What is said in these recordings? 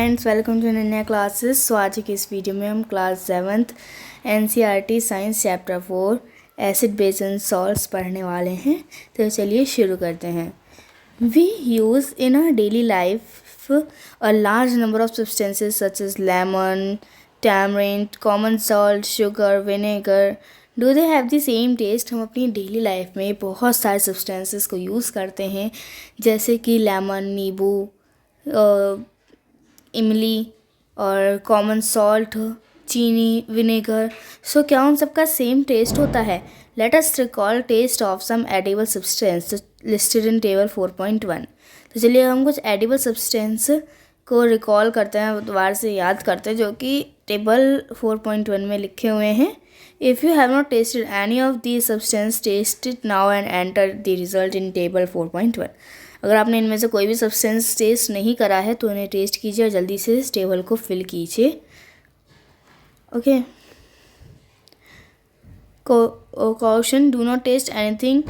Friends, welcome to Nanya classes. So आज की इस वीडियो में हम class 7th NCERT science chapter 4 acid base and salts पढ़ने वाले हैं। तो चलिए शुरू करते हैं। We use in our daily life a large number of substances such as lemon, tamarind, common salt, sugar, vinegar. Do they have the same taste? हम अपनी डेली लाइफ में बहुत सारे सब्सटेंसेस को यूज़ करते हैं, जैसे कि लेमन, नींबू, इमली और कॉमन सॉल्ट, चीनी, विनेगर। सो क्या उन सबका सेम टेस्ट होता है? Let us recall taste of some edible substance listed in table 4.1। तो चलिए हम कुछ एडिबल सब्सटेंस को रिकॉल करते हैं, दोबारा से याद करते हैं, जो कि टेबल 4.1 में लिखे हुए हैं। If you have not tasted any of the substance, taste it now and enter the result in table 4.1। अगर आपने इनमें से कोई भी सब्सटेंस टेस्ट नहीं करा है तो इन्हें टेस्ट कीजिए और जल्दी से इस टेबल को फिल कीजिए। Okay. Caution, do not taste anything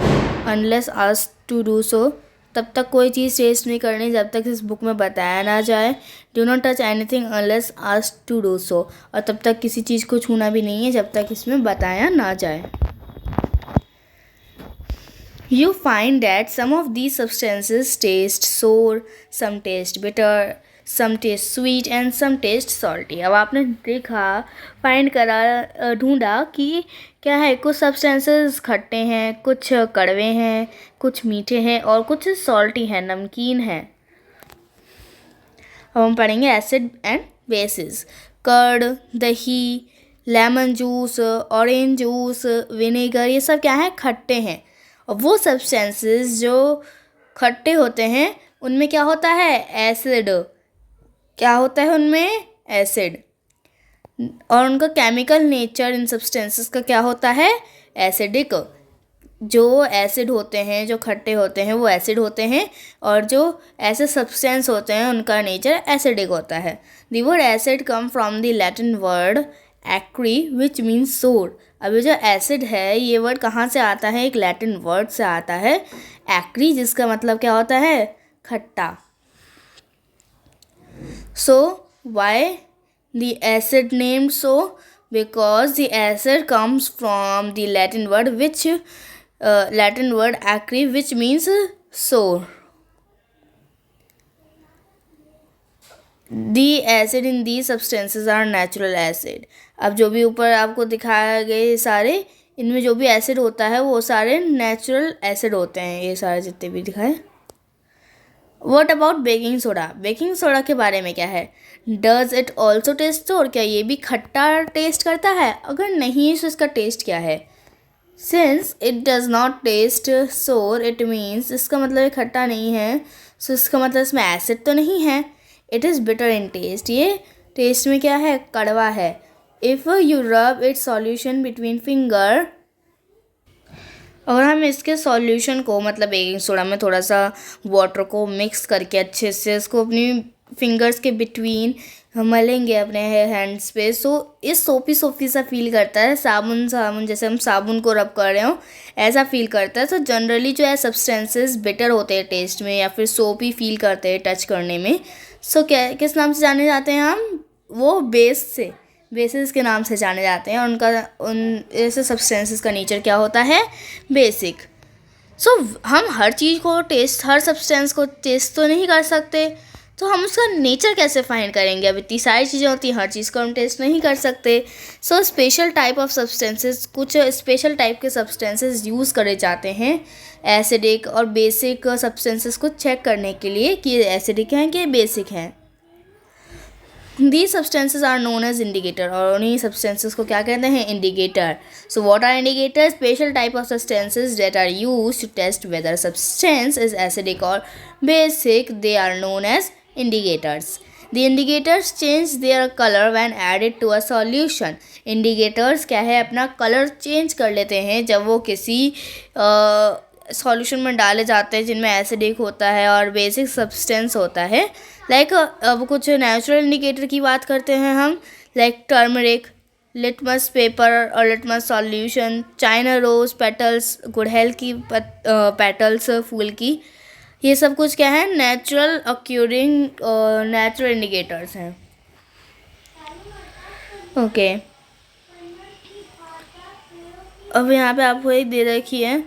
unless asked to do so. तब तक कोई चीज़ टेस्ट नहीं करनी जब तक इस बुक में बताया ना जाए। Do not touch anything unless asked to do so, और तब तक किसी चीज़ को छूना भी नहीं है जब तक इसमें बताया ना जाए। You find that some of these substances taste sour, some taste bitter, some taste sweet and some taste salty। अब आपने देखा, फाइंड करा, ढूंढा कि क्या है, कुछ सब्सटेंसेस खट्टे हैं, कुछ कड़वे हैं, कुछ मीठे हैं और कुछ सॉल्टी हैं, नमकीन हैं। अब हम पढ़ेंगे एसिड एंड बेसिस। कर्ड, दही, lemon juice, orange juice, vinegar, ये सब क्या है, खट्टे हैं। और वो सब्सटेंसेस जो खट्टे होते हैं उनमें क्या होता है, एसिड। क्या होता है उनमें, एसिड। और उनका केमिकल नेचर इन सब्सटेंसेस का क्या होता है, एसिडिक। जो एसिड होते हैं, जो खट्टे होते हैं, वो एसिड होते हैं, और जो ऐसे सब्सटेंस होते हैं उनका नेचर एसिडिक होता है। The word acid come from the Latin word acre which means sour. अभी जो एसिड है, ये वर्ड कहाँ से आता है, एक लैटिन वर्ड से आता है, एक्री, जिसका मतलब क्या होता है, खट्टा। So why the acid named so? Because the acid comes from the Latin word Latin word acre which means sour. The acid in these substances are natural acid। अब जो भी ऊपर आपको दिखाया गए सारे, इनमें जो भी एसिड होता है वो सारे नेचुरल एसिड होते हैं, ये सारे जितने भी दिखाए। What about baking soda? Baking soda के बारे में क्या है? Does it also taste sour? क्या ये भी खट्टा टेस्ट करता है? अगर नहीं तो इसका टेस्ट क्या है? Since it does not taste sour, it means, इसका मतलब ये खट्टा नहीं है, so इसका मतलब इसमें एसिड तो नहीं है। It is bitter in taste, ये टेस्ट में क्या है, कड़वा है। If you rub its solution between finger, अगर हम इसके सॉल्यूशन को, मतलब बेकिंग सोडा में थोड़ा सा वाटर को मिक्स करके अच्छे से इसको अपनी फिंगर्स के बिटवीन मलेंगे अपने हैंड्स पे, सो इस सोपी सोपी सा फील करता है, साबुन जैसे हम साबुन को रब कर रहे हो ऐसा फील करता है। सो जनरली जो है सब्सटेंसेस बिटर होते हैं टेस्ट में, या फिर सोपी फील करते हैं टच करने में। सो क्या, किस नाम से जाने जाते हैं हम, वो बेसिस के नाम से जाने जाते हैं। उन ऐसे सब्सटेंसेस का नेचर क्या होता है, बेसिक। सो हम हर चीज़ को टेस्ट, हर सब्सटेंस को टेस्ट तो नहीं कर सकते, तो हम उसका नेचर कैसे फाइंड करेंगे? अब इतनी सारी चीज़ें होती हैं, हर चीज़ को हम टेस्ट नहीं कर सकते। So special type of substances, कुछ स्पेशल टाइप के सब्सटेंसेस यूज़ करे जाते हैं एसिडिक और बेसिक सब्सटेंसेस को चेक करने के लिए कि ये एसिडिक हैं कि बेसिक हैं। These substances are known as indicator, और उन्हीं substances को क्या कहते हैं, indicator। So what are indicators? Special type of substances that are used to test whether a substance is acidic or basic. They are known as indicators. The indicators change their color when added to a solution. Indicators क्या है, अपना colour change कर लेते हैं जब वो किसी solution में डाले जाते हैं जिनमें एसिडिक होता है और बेसिक सब्सटेंस होता है। लाइक अब कुछ नेचुरल इंडिकेटर की बात करते हैं हम, लाइक टर्मरिक, लिटमस पेपर और litmus solution, china rose petals, गुड़हल की पेटल्स फूल की, ये सब कुछ क्या है, नेचुरल अक्यूरिंग नेचुरल इंडिकेटर्स हैं। ओके, अब यहाँ पे आपको एक दे रखी है,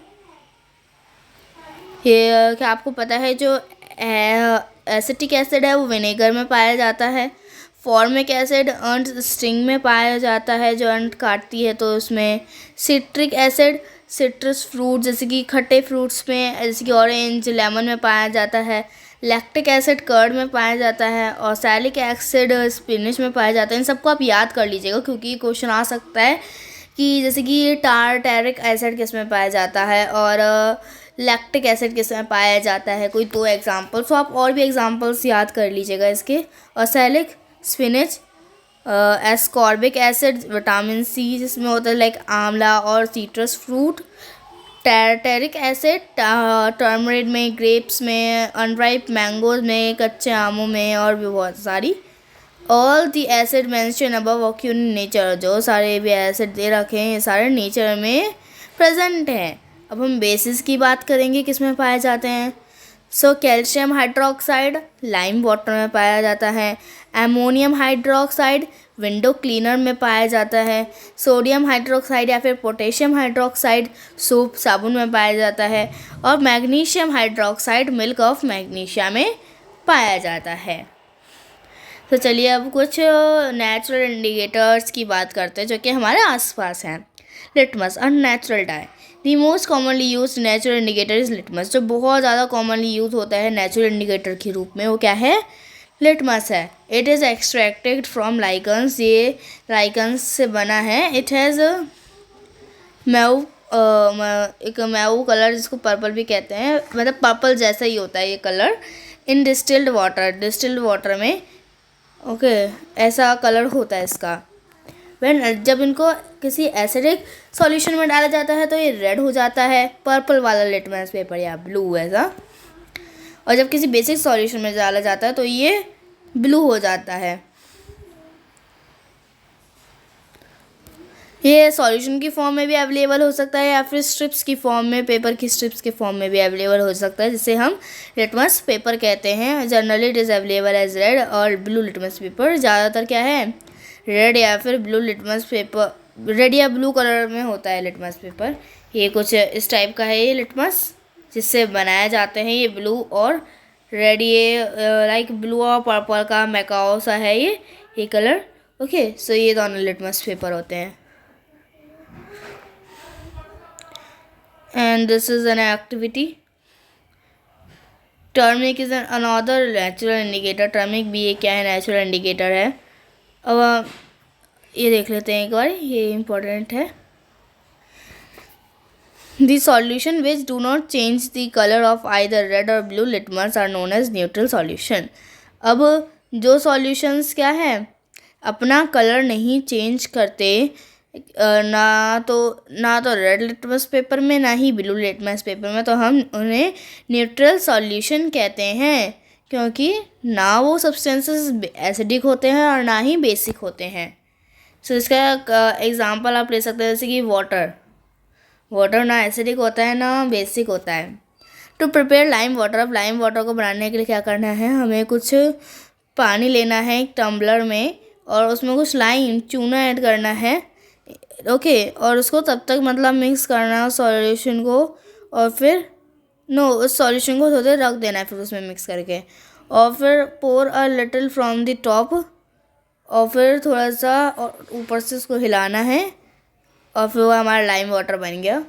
ये क्या आपको पता है जो एसिटिक एसिड है वो विनेगर में पाया जाता है। फॉर्मिक एसिड अंट स्टिंग में पाया जाता है, जो अंट काटती है तो उसमें। सिट्रिक एसिड सिट्रस फ्रूट जैसे कि खट्टे फ्रूट्स में, जैसे कि ऑरेंज लेमन में पाया जाता है। लैक्टिक एसिड कर्ड में पाया जाता है, और सैलिक एसिड स्पिनिच में पाया जाता है। इन सबको आप याद कर लीजिएगा क्योंकि क्वेश्चन आ सकता है कि जैसे कि टारटैरिक एसिड किस में पाया जाता है और लैक्टिक एसिड किस में पाया जाता है, कोई दो एग्जांपल्स। तो आप और भी एग्जांपल्स याद कर लीजिएगा इसके। और सैलिक spinach, ascorbic acid vitamin C जिसमें होता है लाइक आंवला और citrus fruit. Tartaric acid turmeric में, ग्रेप्स में, अनराइप मैंगोज में, कच्चे आमों में, और भी बहुत सारी। All the acid mention above occur in nature, जो सारे भी एसिड दे रखे हैं ये सारे नेचर में प्रेजेंट हैं। अब हम बेसिस की बात करेंगे किस में पाए जाते हैं। So calcium hydroxide lime water में पाया जाता है। एमोनियम हाइड्रोक्साइड विंडो क्लीनर में पाया जाता है। सोडियम हाइड्रोक्साइड या फिर पोटेशियम हाइड्रोक्साइड सूप साबुन में पाया जाता है। और magnesium hydroxide milk of magnesia में पाया जाता है। तो चलिए अब कुछ नेचुरल इंडिकेटर्स की बात करते हैं जो कि हमारे आसपास हैं। Litmus unnatural dye, the most commonly use natural indicator is litmus. जो बहुत ज़्यादा कॉमनली यूज होता है नेचुरल इंडिकेटर के रूप में वो क्या है, लिटमस है। It is extracted from lichens, ये लाइकन्स से बना है। इट हैज़ मैव एक मैव कलर जिसको पर्पल भी कहते हैं, मतलब पर्पल जैसा ही होता है ये कलर। इन डिस्टिल्ड वाटर, डिस्टिल्ड वाटर में ओके ऐसा कलर होता है इसका। जब इनको किसी एसिडिक सॉल्यूशन में डाला जाता है तो ये रेड हो जाता है, पर्पल वाला लिटमस पेपर या ब्लू ऐसा। और जब किसी बेसिक सॉल्यूशन में डाला जाता है तो ये ब्लू हो जाता है। ये सॉल्यूशन की फॉर्म में भी अवेलेबल हो सकता है या फिर स्ट्रिप्स की फॉर्म में, पेपर की स्ट्रिप्स के फॉर्म में भी अवेलेबल हो सकता है, जिसे हम लिटमस पेपर कहते हैं। Generally it is available as red और ब्लू लिटमस पेपर। ज़्यादातर क्या है, रेड या फिर ब्लू लिटमस पेपर, रेड या ब्लू कलर में होता है लिटमस पेपर। ये कुछ इस टाइप का है ये लिटमस जिससे बनाए जाते हैं ये ब्लू और रेड, ये लाइक ब्लू और पर्पल का मैकाओ सा है ये कलर। ओके, सो ये दोनों लिटमस पेपर होते हैं। And this is an activity. Turmeric is another natural indicator. Turmeric भी ये क्या है, नेचुरल इंडिकेटर है। अब ये देख लेते हैं एक बार, ये इम्पोर्टेंट है। The solution which do not change the color of either red or blue litmus are known as neutral solution. अब जो सॉल्यूशंस क्या है, अपना कलर नहीं चेंज करते, ना तो रेड लिटमस पेपर में ना ही ब्लू लिटमस पेपर में, तो हम उन्हें न्यूट्रल सॉल्यूशन कहते हैं क्योंकि ना वो सब्सटेंसेस एसिडिक होते हैं और ना ही बेसिक होते हैं। सो इसका एग्जांपल आप ले सकते हैं जैसे कि वाटर ना एसिडिक होता है ना बेसिक होता है। टू प्रिपेयर लाइम वाटर, अब लाइम वाटर को बनाने के लिए क्या करना है, हमें कुछ पानी लेना है एक टम्बलर में और उसमें कुछ लाइम चूना ऐड करना है। ओके, और उसको तब तक मतलब मिक्स करना सॉल्यूशन को, और फिर उस सॉल्यूशन को थोड़ी देर रख देना है, फिर उसमें मिक्स करके, और फिर pour a little from the top, और फिर थोड़ा सा और ऊपर से उसको हिलाना है और फिर वो हमारा लाइम वाटर बन गया।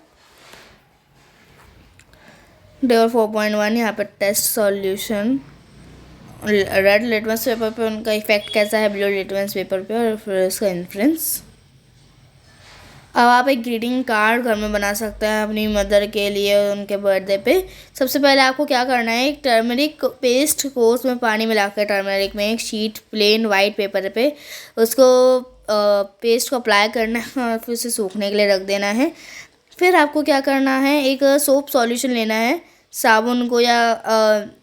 टेबल 4.1 यहाँ पे test solution red litmus paper पे उनका इफेक्ट कैसा है ब्लू लिटमस पेपर पे, और फिर इसका इन्फ्लुएंस। अब आप एक ग्रीटिंग कार्ड घर में बना सकते हैं अपनी मदर के लिए उनके बर्थडे पे। सबसे पहले आपको क्या करना है, एक टर्मरिक पेस्ट को उसमें पानी मिलाकर टर्मरिक में एक शीट प्लेन वाइट पेपर पे उसको पेस्ट को अप्लाई करना है और फिर उसे सूखने के लिए रख देना है। फिर आपको क्या करना है, एक सोप सॉल्यूशन लेना है, साबुन को या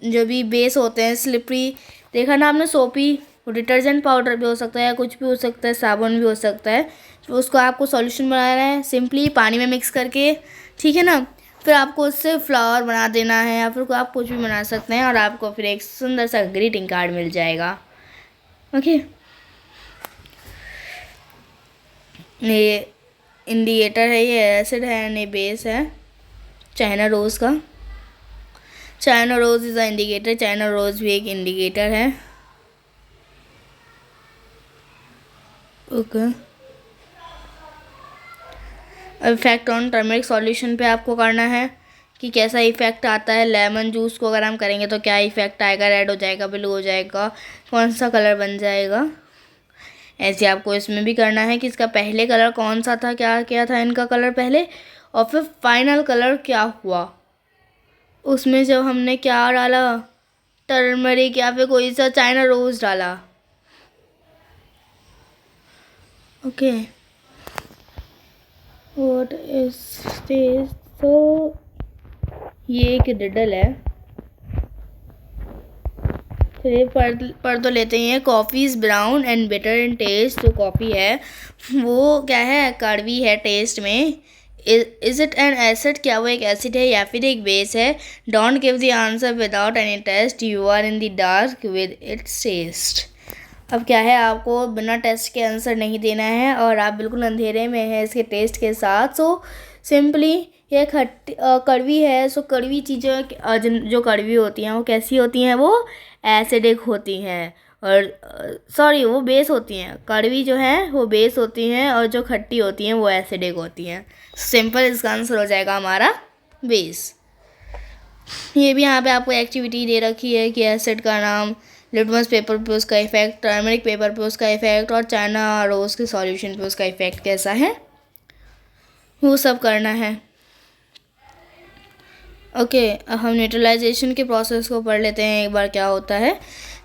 जो भी बेस होते हैं स्लिपरी, देखा ना आपने, सोपी, डिटर्जेंट पाउडर भी हो सकता है या कुछ भी हो सकता है, साबुन भी हो सकता है। तो उसको आपको सॉल्यूशन बनाना है सिंपली पानी में मिक्स करके, ठीक है ना। फिर आपको उससे फ्लावर बना देना है या फिर आप कुछ भी बना सकते हैं और आपको फिर एक सुंदर सा ग्रीटिंग कार्ड मिल जाएगा। ओके, ये इंडिकेटर है, ये एसिड है, ये बेस है चाइना रोज़ का। China rose is a indicator, china rose भी एक इंडिकेटर है। Okay, effect on turmeric solution पे आपको करना है कि कैसा इफेक्ट आता है। लेमन जूस को अगर हम करेंगे तो क्या इफेक्ट आएगा, रेड हो जाएगा, ब्लू हो जाएगा, कौन सा कलर बन जाएगा। ऐसे आपको इसमें भी करना है कि इसका पहले कलर कौन सा था, क्या क्या था इनका कलर पहले, और फिर फाइनल कलर क्या हुआ। उसमें जब हमने क्या डाला, टर्मरिक या फिर कोई सा चाइना रोज़ डाला। Okay, what is this. तो ये एक रिडल है, चलिए पढ़ तो लेते हैं। Coffee is brown and bitter in taste. जो कॉफ़ी है वो क्या है, कड़वी है टेस्ट में। इज़ इट एन एसिड, क्या वो एक एसिड है या फिर एक बेस है। Don't give the answer without any test, you are in the dark with its test. अब क्या है, आपको बिना टेस्ट के आंसर नहीं देना है और आप बिल्कुल अंधेरे में हैं इसके टेस्ट के साथ। सो सिंपली ये खट्टी कड़वी है। सो कड़वी चीज़ें जो कड़वी होती हैं वो कैसी होती हैं, वो एसिडिक होती हैं। और सॉरी, वो बेस होती हैं। कड़वी जो है वो बेस होती हैं और जो खट्टी होती हैं वो एसिडिक होती हैं। सिंपल, इसका आंसर हो जाएगा हमारा बेस। ये भी यहाँ पे आपको एक्टिविटी दे रखी है कि एसिड का नाम, लिटमस पेपर पे उसका इफेक्ट, टर्मरिक पेपर पे उसका इफेक्ट और चाइना रोज़ के सॉल्यूशन पे उसका इफेक्ट कैसा है, वो सब करना है। ओके, अब हम न्यूट्रलाइजेशन के प्रोसेस को पढ़ लेते हैं एक बार क्या होता है।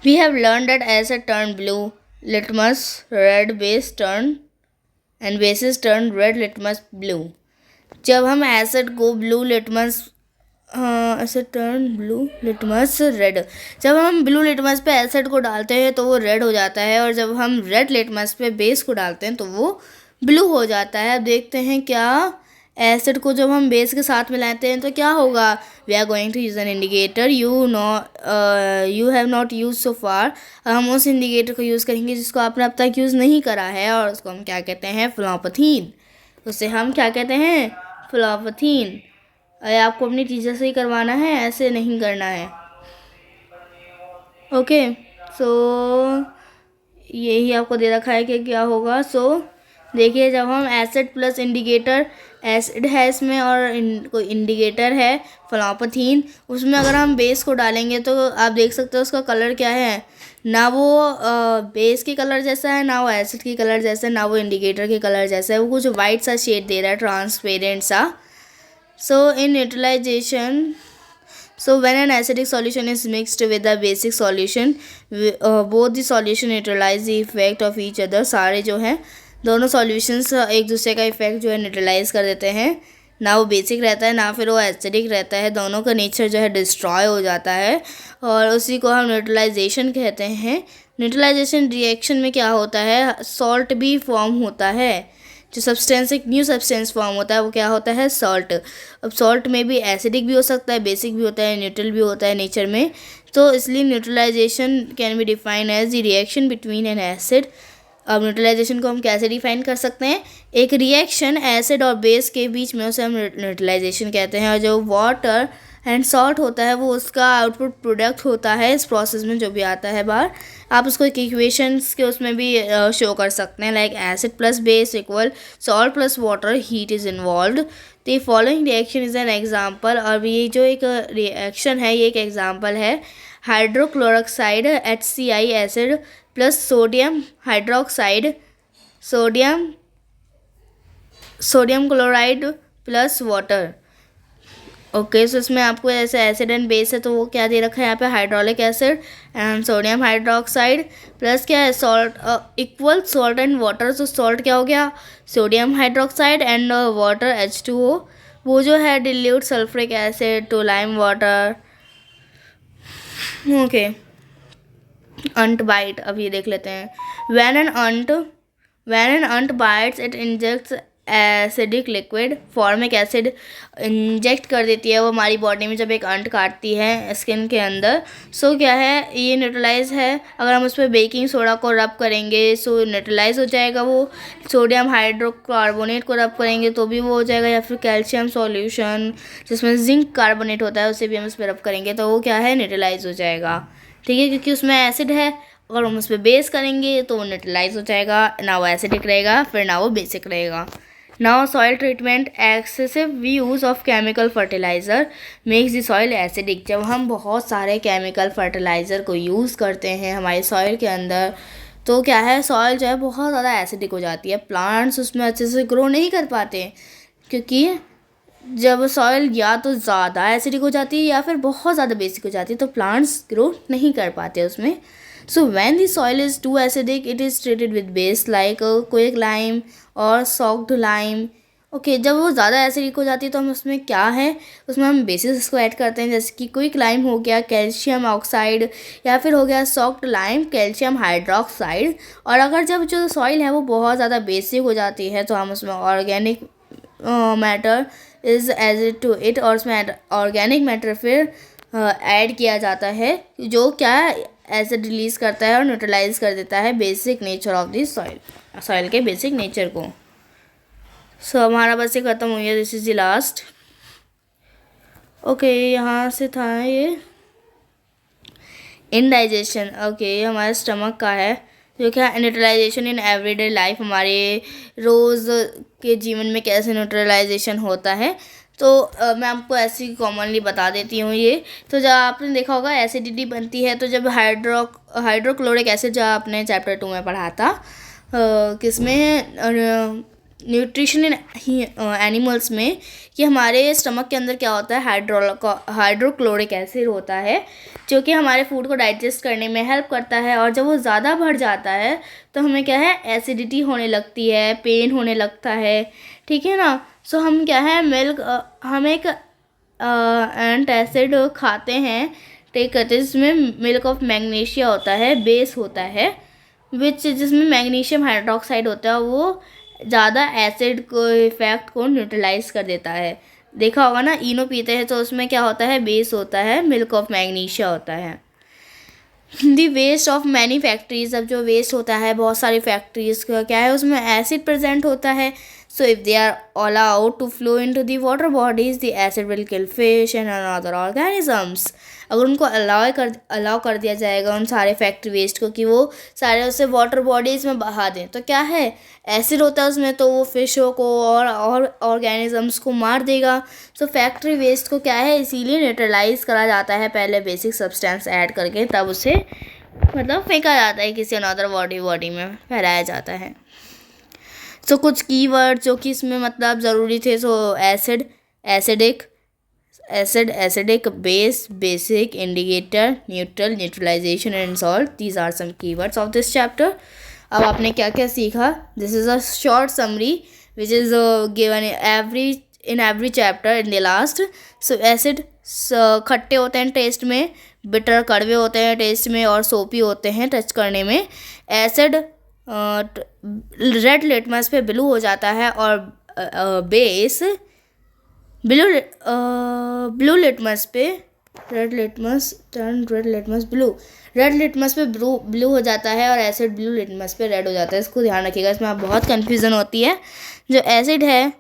We have learn that acid turn blue litmus red, base turn and basis turn red litmus blue. जब हम एसिड को blue litmus acid turn blue litmus red, जब हम ब्लू लिटमस पे एसिड को डालते हैं तो वो रेड हो जाता है और जब हम रेड लिटमस पे बेस को डालते हैं तो वो ब्लू हो जाता है। अब देखते हैं क्या, एसिड को जब हम बेस के साथ मिलाते हैं तो क्या होगा। We are going to use an indicator you have not use so far. हम उस इंडिकेटर को यूज़ करेंगे जिसको आपने अब तक यूज़ नहीं करा है और उसको हम क्या कहते हैं, फ्लोरोपथीन। उसे हम क्या कहते हैं, फ्लोरोपथीन। आपको अपनी टीचर से ही करवाना है, ऐसे नहीं करना है। ओके, सो यही आपको दे रखा है कि क्या होगा। सो देखिए, जब हम एसिड प्लस इंडिकेटर, एसिड है इसमें और कोई इंडिकेटर है फ्लोरोपथीन, उसमें अगर हम बेस को डालेंगे तो आप देख सकते हो उसका कलर क्या है, ना वो बेस के कलर जैसा है, ना वो एसिड के कलर जैसा है, ना वो इंडिकेटर के कलर जैसा है। वो कुछ वाइट सा शेड दे रहा है, ट्रांसपेरेंट सा। So in neutralization, so when an acidic solution is mixed with a basic solution, both the solution neutralize the effect of each other। सारे जो हैं दोनों सॉल्यूशंस एक दूसरे का इफेक्ट जो है न्यूट्रलाइज कर देते हैं। ना वो बेसिक रहता है ना फिर वो एसिडिक रहता है, दोनों का नेचर जो है डिस्ट्रॉय हो जाता है और उसी को हम न्यूट्रलाइजेशन कहते हैं। न्यूट्रलाइजेशन रिएक्शन में क्या होता है, सॉल्ट भी फॉर्म होता है। जो सब्सटेंस, एक न्यू सब्सटेंस फॉर्म होता है वो क्या होता है, सॉल्ट। अब सॉल्ट में भी एसिडिक भी हो सकता है, बेसिक भी होता है, न्यूट्रल भी होता है नेचर में। तो इसलिए neutralization can be define as the reaction between an acid. अब न्यूट्रलाइजेशन को हम कैसे डिफाइन कर सकते हैं, एक रिएक्शन एसिड और बेस के बीच में उसे हम न्यूट्रलाइजेशन कहते हैं। और जो वाटर एंड सॉल्ट होता है वो उसका आउटपुट प्रोडक्ट होता है इस प्रोसेस में जो भी आता है बाहर। आप उसको एक इक्वेशंस के उसमें भी शो कर सकते हैं, like acid plus base equal salt plus water, heat is involve. The following reaction is an example. और ये जो एक रिएक्शन है ये एक एग्जाम्पल है, हाइड्रोक्लोरोक्साइड HCl acid plus sodium hydroxide, sodium chloride plus water. Okay, so इसमें आपको ऐसे एसिड एंड बेस है तो वो क्या दे रखा है यहाँ पे, hydraulic acid and sodium hydroxide plus क्या है, salt equal salt and water. तो सॉल्ट क्या हो गया, sodium hydroxide and water H2O। वो जो है dilute sulphuric acid to lime water. Okay, अंट बाइट, अब ये देख लेते हैं। When an ant bites, it injects acidic liquid formic acid inject कर देती है वो हमारी बॉडी में जब एक अंट काटती है स्किन के अंदर। सो क्या है, ये न्यूट्रलाइज है। अगर हम उस पर बेकिंग सोडा को रब करेंगे सो न्यूट्रलाइज हो जाएगा वो। सोडियम हाइड्रोकार्बोनेट को रब करेंगे तो भी वो हो जाएगा, या फिर कैल्शियम सॉल्यूशन जिसमें जिंक कार्बोनेट होता है उसे भी हम उस पर रब करेंगे तो वो क्या है, न्यूट्रलाइज हो जाएगा। ठीक है, क्योंकि उसमें एसिड है। अगर हम उस पर बेस करेंगे तो वो न्यूट्रलाइज हो जाएगा, ना वो एसिडिक रहेगा फिर ना वो बेसिक रहेगा। Now soil treatment, excessive use of chemical fertiliser makes the soil acidic. जब हम बहुत सारे केमिकल फर्टिलाइज़र को यूज़ करते हैं हमारे सॉइल के अंदर तो क्या है, सॉइल जो है बहुत ज़्यादा एसिडिक हो जाती है। प्लांट्स उसमें अच्छे से ग्रो नहीं कर पाते क्योंकि जब सॉइल या तो ज़्यादा एसिडिक हो जाती है या फिर बहुत ज़्यादा बेसिक हो जाती है तो प्लांट्स ग्रो नहीं कर पाते उसमें। So when the soil is too acidic it is treated with base like quick lime और सॉक्ड लाइम। ओके, जब वो ज़्यादा एसिडिक हो जाती है तो हम उसमें क्या है, उसमें हम बेसिस को ऐड करते हैं, जैसे कि क्विक लाइम हो गया कैल्शियम ऑक्साइड, या फिर हो गया सॉक्ड लाइम कैल्शियम हाइड्रोक्साइड। और अगर जब जो सॉइल है वो बहुत ज़्यादा बेसिक हो जाती है तो हम उसमें organic matter is added to it, और उसमें ऑर्गेनिक मैटर फिर ऐड किया जाता है जो क्या एसिड रिलीज़ करता है और न्यूट्रलाइज कर देता है basic nature of the soil के बेसिक नेचर को। सो हमारा बस ये ख़त्म हो गया, this is the last. Okay, यहाँ से था ये इनडाइजेशन। ओके, ये हमारे स्टमक का है जो क्या न्यूट्रलाइजेशन इन एवरीडे लाइफ, हमारे रोज़ के जीवन में कैसे न्यूट्रलाइजेशन होता है। तो मैं आपको ऐसे ही कॉमनली बता देती हूँ ये। तो जब आपने देखा होगा एसिडिटी बनती है तो जब हाइड्रोक्लोरिक एसिड जो आपने चैप्टर 2 में पढ़ा था किसमें, न्यूट्रिशन इन एनिमल्स में, कि हमारे स्टमक के अंदर क्या होता है, हाइड्रोक्लोरिक एसिड होता है जो कि हमारे फूड को डाइजेस्ट करने में हेल्प करता है। और जब वो ज़्यादा बढ़ जाता है तो हमें क्या है, एसिडिटी होने लगती है, पेन होने लगता है। ठीक है ना। सो हम क्या है, हम एक एंट एसिड खाते हैं, टेक करते हैं, जिसमें मिल्क ऑफ मैग्नीशिया होता है, बेस होता है जिसमें मैग्नीशियम हाइड्रोक्साइड होता है, वो ज़्यादा एसिड को इफेक्ट को न्यूट्रलाइज कर देता है। देखा होगा ना, इनो पीते हैं तो उसमें क्या होता है, बेस होता है, मिल्क ऑफ मैग्नीशिया होता है। दी वेस्ट ऑफ मैनी फैक्ट्रीज, अब जो वेस्ट होता है बहुत सारी फैक्ट्रीज का क्या है, उसमें एसिड प्रेजेंट होता है। So if they are allowed to flow into the water bodies the acid will kill fish and other organisms. अगर उनको अलाउ कर दिया जाएगा उन सारे फैक्ट्री वेस्ट को कि वो सारे उसे वाटर बॉडीज़ में बहा दें तो क्या है, एसिड होता है उसमें तो वो फिशों को और ऑर्गेनिजम्स को मार देगा। सो फैक्ट्री वेस्ट को क्या है, इसीलिए न्यूट्रलाइज करा जाता है पहले बेसिक सब्सटेंस ऐड करके, तब उसे मतलब फेंका जाता है किसी अनदर बॉडी में फैलाया जाता है। सो कुछ कीवर्ड जो कि इसमें मतलब ज़रूरी थे, so acid, acidic, base, basic, indicator, neutral, neutralization and salt, these are some keywords of this chapter. अब आपने क्या क्या सीखा, this is a short summary which is given in every chapter in the last. So acid खट्टे होते हैं test में, bitter कड़वे होते हैं टेस्ट में, और सोपी होते हैं टच करने में। एसिड रेड लिटमस पे ब्लू हो जाता है, और बेस ब्लू लिटमस पे रेड लिटमस पे ब्लू हो जाता है, और एसिड ब्लू लिटमस पे रेड हो जाता है। इसको ध्यान रखिएगा, इसमें आप बहुत कन्फ्यूज़न होती है। जो एसिड है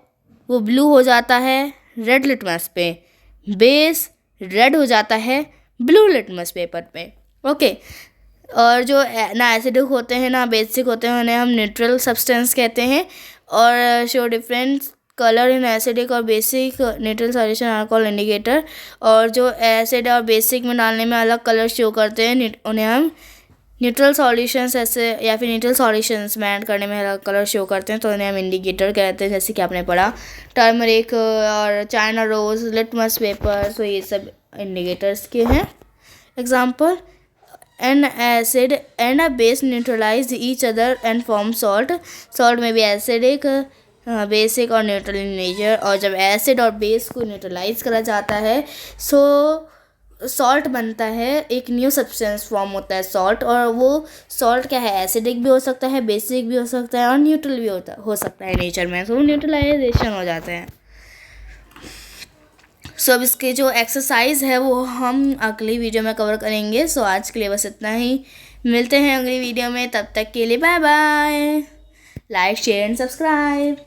वो ब्लू हो जाता है रेड लिटमस पे, बेस रेड हो जाता है ब्लू लिटमस पेपर पे। ओके, और जो ना एसिडिक होते हैं ना बेसिक होते हैं उन्हें हम न्यूट्रल सब्सटेंस कहते हैं। और show difference colour in acidic और basic neutral solution are called indicator. और जो एसिड और बेसिक में डालने में अलग कलर शो करते हैं उन्हें हम न्यूट्रल सॉल्यूशंस ऐसे, या फिर न्यूट्रल सॉल्यूशंस में ऐड करने में अलग कलर शो करते हैं तो उन्हें हम इंडिकेटर कहते हैं। जैसे कि आपने पढ़ा टर्मरिक और चाइना रोज, लिटमस पेपर, सो ये सब इंडिकेटर्स के हैं example. An acid and a base neutralize each other and form salt. Salt में भी acidic, बेसिक और न्यूट्रल इन नेचर। और जब एसिड और बेस को न्यूट्रलाइज करा जाता है सो सॉल्ट बनता है, एक न्यू सब्सटेंस फॉर्म होता है सॉल्ट, और वो सॉल्ट क्या है, एसिडिक भी हो सकता है, बेसिक भी हो सकता है और न्यूट्रल भी हो सकता है नेचर में, तो न्यूट्रलाइजेशन हो जाते हैं। सो अब इसके जो एक्सरसाइज है वो हम अगली वीडियो में कवर करेंगे। सो आज के लिए बस इतना ही, मिलते हैं अगली वीडियो में, तब तक के लिए bye bye, like share and subscribe.